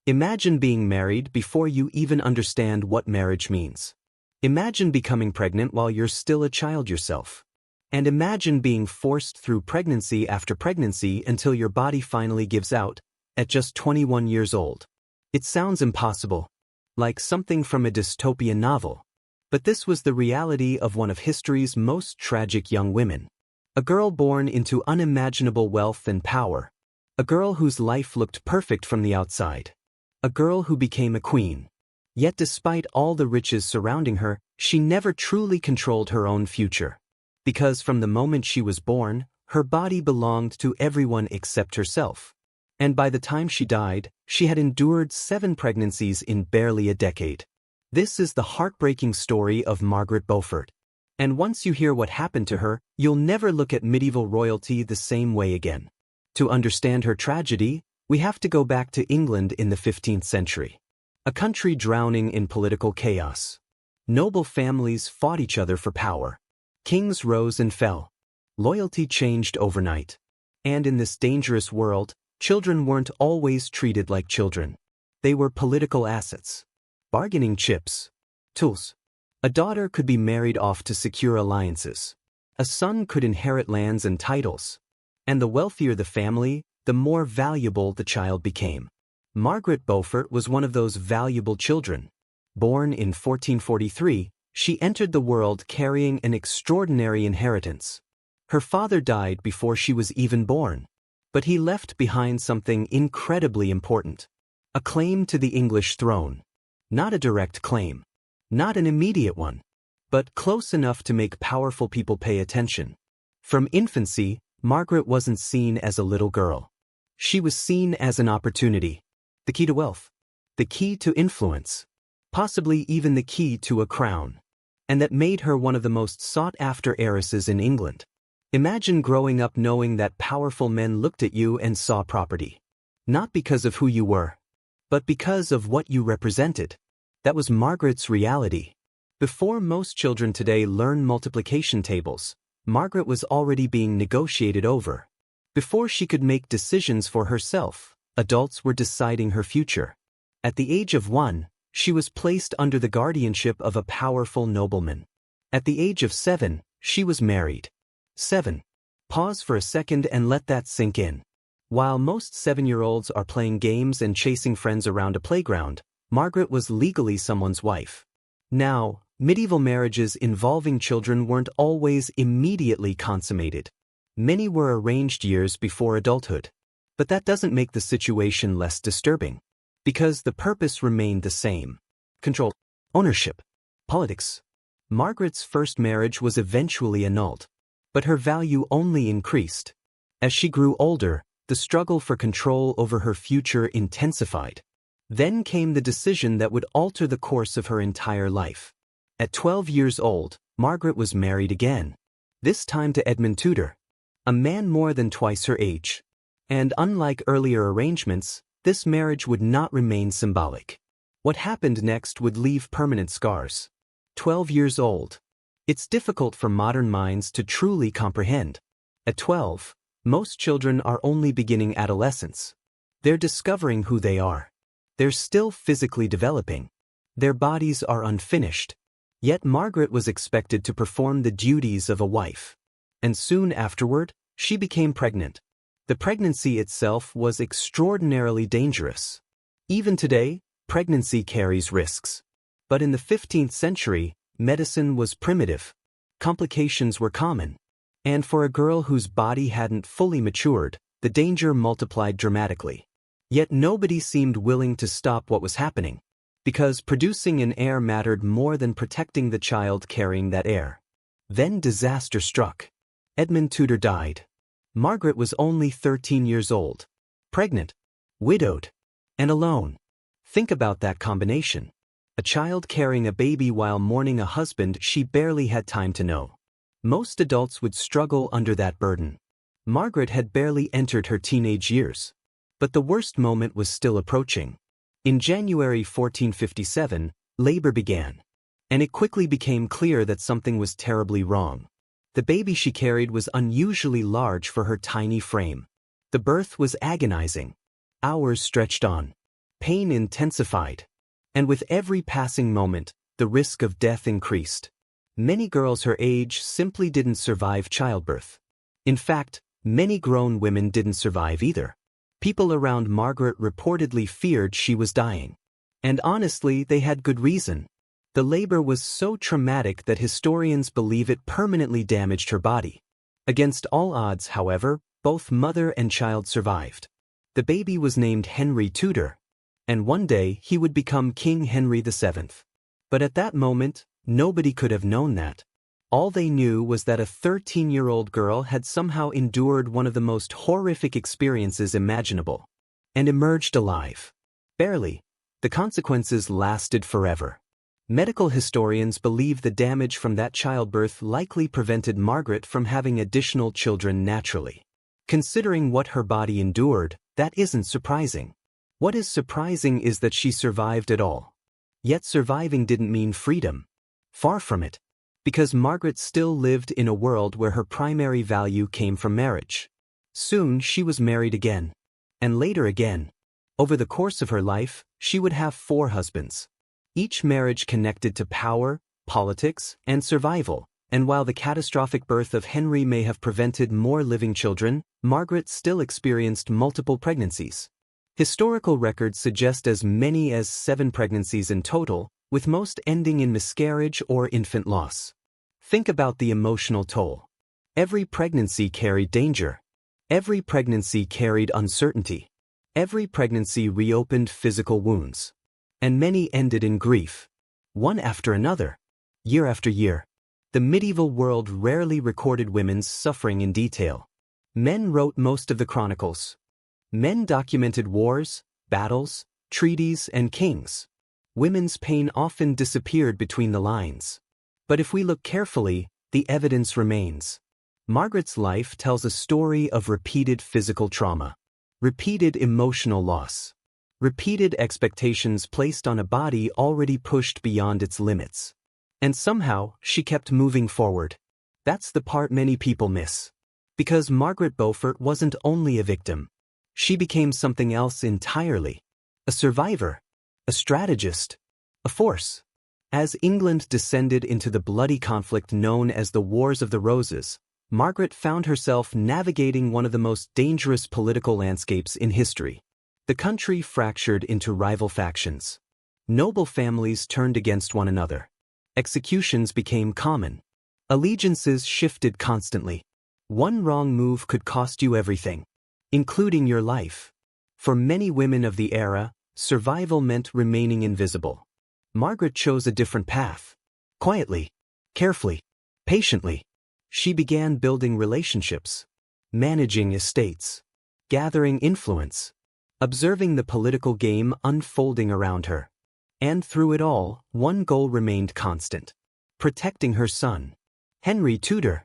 Imagine being married before you even understand what marriage means. Imagine becoming pregnant while you're still a child yourself. And imagine being forced through pregnancy after pregnancy until your body finally gives out, at just 21 years old. It sounds impossible, like something from a dystopian novel. But this was the reality of one of history's most tragic young women. A girl born into unimaginable wealth and power. A girl whose life looked perfect from the outside. A girl who became a queen. Yet despite all the riches surrounding her, she never truly controlled her own future. Because from the moment she was born, her body belonged to everyone except herself. And by the time she died, she had endured 7 pregnancies in barely a decade. This is the heartbreaking story of Margaret Beaufort. And once you hear what happened to her, you'll never look at medieval royalty the same way again. To understand her tragedy, we have to go back to England in the 15th century. A country drowning in political chaos. Noble families fought each other for power. Kings rose and fell. Loyalty changed overnight. And in this dangerous world, children weren't always treated like children. They were political assets. Bargaining chips. Tools. A daughter could be married off to secure alliances. A son could inherit lands and titles. And the wealthier the family, the more valuable the child became. Margaret Beaufort was one of those valuable children. Born in 1443, she entered the world carrying an extraordinary inheritance. Her father died before she was even born. But he left behind something incredibly important. A claim to the English throne. Not a direct claim. Not an immediate one. But close enough to make powerful people pay attention. From infancy, Margaret wasn't seen as a little girl. She was seen as an opportunity. The key to wealth. The key to influence. Possibly even the key to a crown. And that made her one of the most sought-after heiresses in England. Imagine growing up knowing that powerful men looked at you and saw property. Not because of who you were, but because of what you represented. That was Margaret's reality. Before most children today learn multiplication tables, Margaret was already being negotiated over. Before she could make decisions for herself, adults were deciding her future. At the age of 1, she was placed under the guardianship of a powerful nobleman. At the age of 7, she was married. 7. Pause for a second and let that sink in. While most 7-year-olds are playing games and chasing friends around a playground, Margaret was legally someone's wife. Now, medieval marriages involving children weren't always immediately consummated. Many were arranged years before adulthood. But that doesn't make the situation less disturbing. Because the purpose remained the same. Control. Ownership. Politics. Margaret's first marriage was eventually annulled. But her value only increased. As she grew older, the struggle for control over her future intensified. Then came the decision that would alter the course of her entire life. At 12 years old, Margaret was married again. This time to Edmund Tudor, a man more than twice her age. And unlike earlier arrangements, this marriage would not remain symbolic. What happened next would leave permanent scars. 12 years old. It's difficult for modern minds to truly comprehend. At 12, most children are only beginning adolescence. They're discovering who they are. They're still physically developing. Their bodies are unfinished. Yet Margaret was expected to perform the duties of a wife. And soon afterward, she became pregnant. The pregnancy itself was extraordinarily dangerous. Even today, pregnancy carries risks. But in the 15th century, medicine was primitive. Complications were common. And for a girl whose body hadn't fully matured, the danger multiplied dramatically. Yet nobody seemed willing to stop what was happening. Because producing an heir mattered more than protecting the child carrying that heir. Then disaster struck. Edmund Tudor died. Margaret was only 13 years old. Pregnant, widowed, and alone. Think about that combination. A child carrying a baby while mourning a husband she barely had time to know. Most adults would struggle under that burden. Margaret had barely entered her teenage years. But the worst moment was still approaching. In January 1457, labor began. And it quickly became clear that something was terribly wrong. The baby she carried was unusually large for her tiny frame. The birth was agonizing. Hours stretched on. Pain intensified. And with every passing moment, the risk of death increased. Many girls her age simply didn't survive childbirth. In fact, many grown women didn't survive either. People around Margaret reportedly feared she was dying. And honestly, they had good reason. The labor was so traumatic that historians believe it permanently damaged her body. Against all odds, however, both mother and child survived. The baby was named Henry Tudor, and one day he would become King Henry VII. But at that moment, nobody could have known that. All they knew was that a 13-year-old girl had somehow endured one of the most horrific experiences imaginable, and emerged alive. Barely. The consequences lasted forever. Medical historians believe the damage from that childbirth likely prevented Margaret from having additional children naturally. Considering what her body endured, that isn't surprising. What is surprising is that she survived at all. Yet surviving didn't mean freedom. Far from it. Because Margaret still lived in a world where her primary value came from marriage. Soon she was married again. And later again. Over the course of her life, she would have 4 husbands. Each marriage connected to power, politics, and survival, and while the catastrophic birth of Henry may have prevented more living children, Margaret still experienced multiple pregnancies. Historical records suggest as many as 7 pregnancies in total, with most ending in miscarriage or infant loss. Think about the emotional toll. Every pregnancy carried danger. Every pregnancy carried uncertainty. Every pregnancy reopened physical wounds. And many ended in grief. One after another. Year after year. The medieval world rarely recorded women's suffering in detail. Men wrote most of the chronicles. Men documented wars, battles, treaties, and kings. Women's pain often disappeared between the lines. But if we look carefully, the evidence remains. Margaret's life tells a story of repeated physical trauma, repeated emotional loss, repeated expectations placed on a body already pushed beyond its limits. And somehow, she kept moving forward. That's the part many people miss. Because Margaret Beaufort wasn't only a victim. She became something else entirely. A survivor. A strategist. A force. As England descended into the bloody conflict known as the Wars of the Roses, Margaret found herself navigating one of the most dangerous political landscapes in history. The country fractured into rival factions. Noble families turned against one another. Executions became common. Allegiances shifted constantly. One wrong move could cost you everything, including your life. For many women of the era, survival meant remaining invisible. Margaret chose a different path. Quietly, carefully, patiently. She began building relationships, managing estates, gathering influence, observing the political game unfolding around her. And through it all, one goal remained constant: protecting her son, Henry Tudor.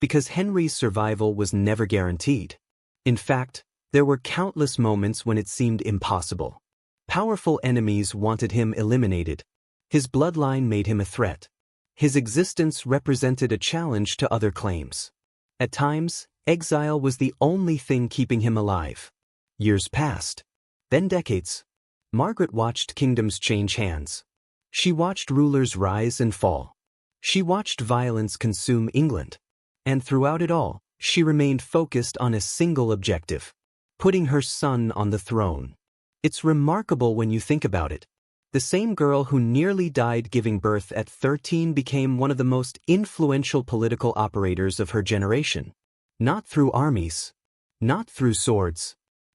Because Henry's survival was never guaranteed. In fact, there were countless moments when it seemed impossible. Powerful enemies wanted him eliminated. His bloodline made him a threat. His existence represented a challenge to other claims. At times, exile was the only thing keeping him alive. Years passed. Then decades. Margaret watched kingdoms change hands. She watched rulers rise and fall. She watched violence consume England. And throughout it all, she remained focused on a single objective: putting her son on the throne. It's remarkable when you think about it. The same girl who nearly died giving birth at 13 became one of the most influential political operators of her generation. Not through armies, not through swords,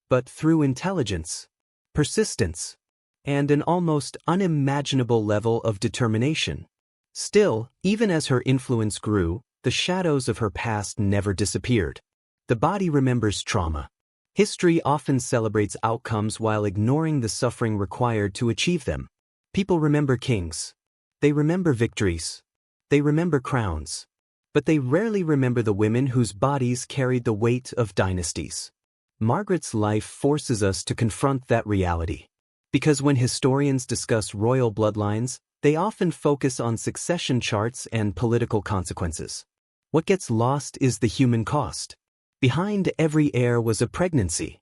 but through intelligence, persistence, and an almost unimaginable level of determination. Still, even as her influence grew, the shadows of her past never disappeared. The body remembers trauma. History often celebrates outcomes while ignoring the suffering required to achieve them. People remember kings. They remember victories. They remember crowns. But they rarely remember the women whose bodies carried the weight of dynasties. Margaret's life forces us to confront that reality. Because when historians discuss royal bloodlines, they often focus on succession charts and political consequences. What gets lost is the human cost. Behind every heir was a pregnancy.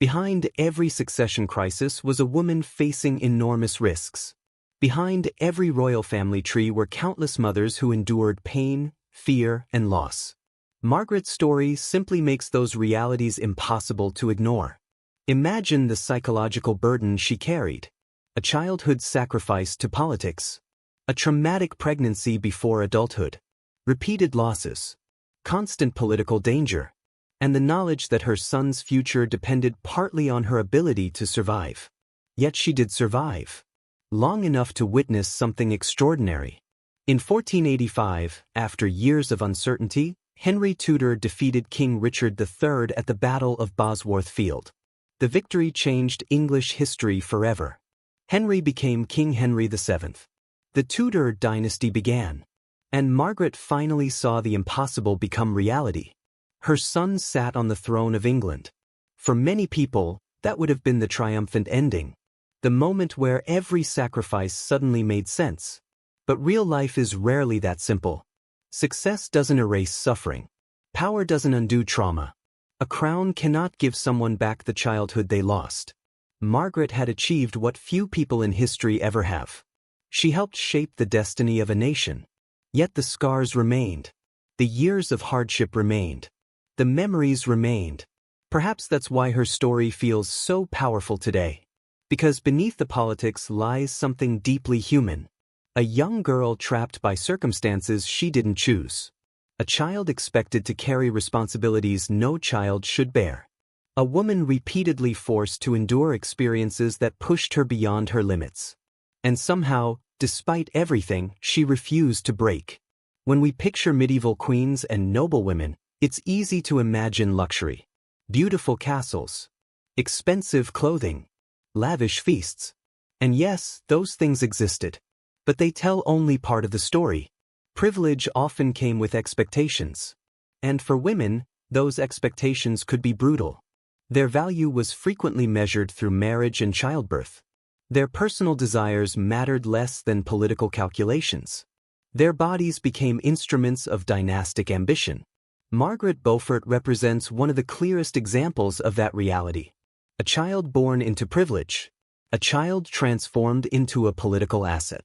Behind every succession crisis was a woman facing enormous risks. Behind every royal family tree were countless mothers who endured pain, fear, and loss. Margaret's story simply makes those realities impossible to ignore. Imagine the psychological burden she carried. A childhood sacrificed to politics. A traumatic pregnancy before adulthood. Repeated losses. Constant political danger. And the knowledge that her son's future depended partly on her ability to survive. Yet she did survive. Long enough to witness something extraordinary. In 1485, after years of uncertainty, Henry Tudor defeated King Richard III at the Battle of Bosworth Field. The victory changed English history forever. Henry became King Henry VII. The Tudor dynasty began. And Margaret finally saw the impossible become reality. Her son sat on the throne of England. For many people, that would have been the triumphant ending. The moment where every sacrifice suddenly made sense. But real life is rarely that simple. Success doesn't erase suffering. Power doesn't undo trauma. A crown cannot give someone back the childhood they lost. Margaret had achieved what few people in history ever have. She helped shape the destiny of a nation. Yet the scars remained. The years of hardship remained. The memories remained. Perhaps that's why her story feels so powerful today. Because beneath the politics lies something deeply human. A young girl trapped by circumstances she didn't choose. A child expected to carry responsibilities no child should bear. A woman repeatedly forced to endure experiences that pushed her beyond her limits. And somehow, despite everything, she refused to break. When we picture medieval queens and noblewomen, it's easy to imagine luxury. Beautiful castles. Expensive clothing. Lavish feasts. And yes, those things existed. But they tell only part of the story. Privilege often came with expectations. And for women, those expectations could be brutal. Their value was frequently measured through marriage and childbirth. Their personal desires mattered less than political calculations. Their bodies became instruments of dynastic ambition. Margaret Beaufort represents one of the clearest examples of that reality. A child born into privilege. A child transformed into a political asset.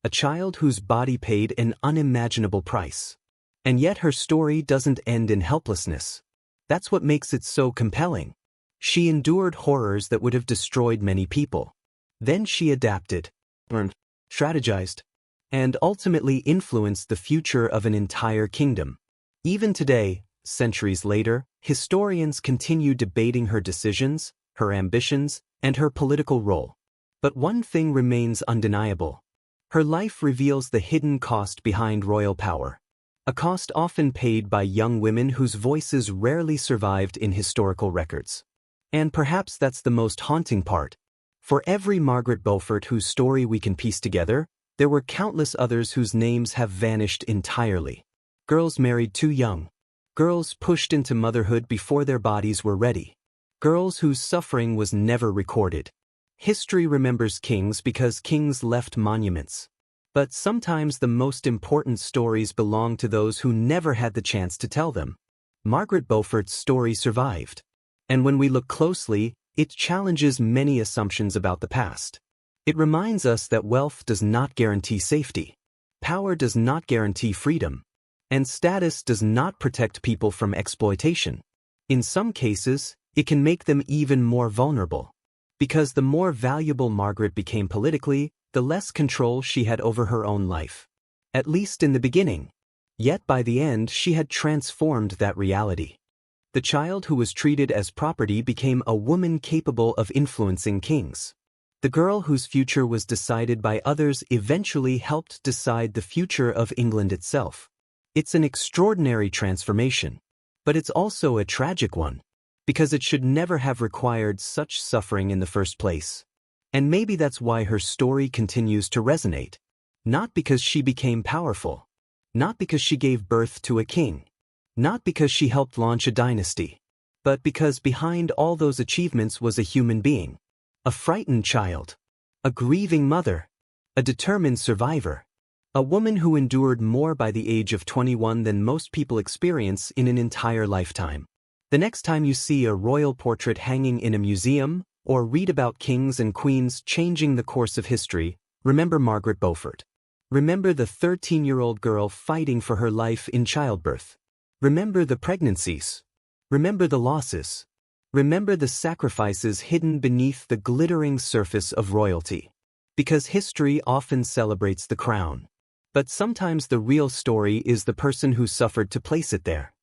A child whose body paid an unimaginable price. And yet her story doesn't end in helplessness. That's what makes it so compelling. She endured horrors that would have destroyed many people. Then she adapted, learned, strategized, and ultimately influenced the future of an entire kingdom. Even today, centuries later, historians continue debating her decisions, her ambitions, and her political role. But one thing remains undeniable. Her life reveals the hidden cost behind royal power. A cost often paid by young women whose voices rarely survived in historical records. And perhaps that's the most haunting part. For every Margaret Beaufort whose story we can piece together, there were countless others whose names have vanished entirely. Girls married too young. Girls pushed into motherhood before their bodies were ready. Girls whose suffering was never recorded. History remembers kings because kings left monuments. But sometimes the most important stories belong to those who never had the chance to tell them. Margaret Beaufort's story survived. And when we look closely, it challenges many assumptions about the past. It reminds us that wealth does not guarantee safety. Power does not guarantee freedom. And status does not protect people from exploitation. In some cases, it can make them even more vulnerable. Because the more valuable Margaret became politically, the less control she had over her own life. At least in the beginning. Yet by the end she had transformed that reality. The child who was treated as property became a woman capable of influencing kings. The girl whose future was decided by others eventually helped decide the future of England itself. It's an extraordinary transformation. But it's also a tragic one. Because it should never have required such suffering in the first place. And maybe that's why her story continues to resonate. Not because she became powerful. Not because she gave birth to a king. Not because she helped launch a dynasty. But because behind all those achievements was a human being. A frightened child. A grieving mother. A determined survivor. A woman who endured more by the age of 21 than most people experience in an entire lifetime. The next time you see a royal portrait hanging in a museum, or read about kings and queens changing the course of history, remember Margaret Beaufort. Remember the 13-year-old girl fighting for her life in childbirth. Remember the pregnancies. Remember the losses. Remember the sacrifices hidden beneath the glittering surface of royalty. Because history often celebrates the crown. But sometimes the real story is the person who suffered to place it there.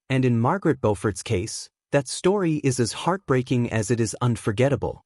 And in Margaret Beaufort's case, that story is as heartbreaking as it is unforgettable.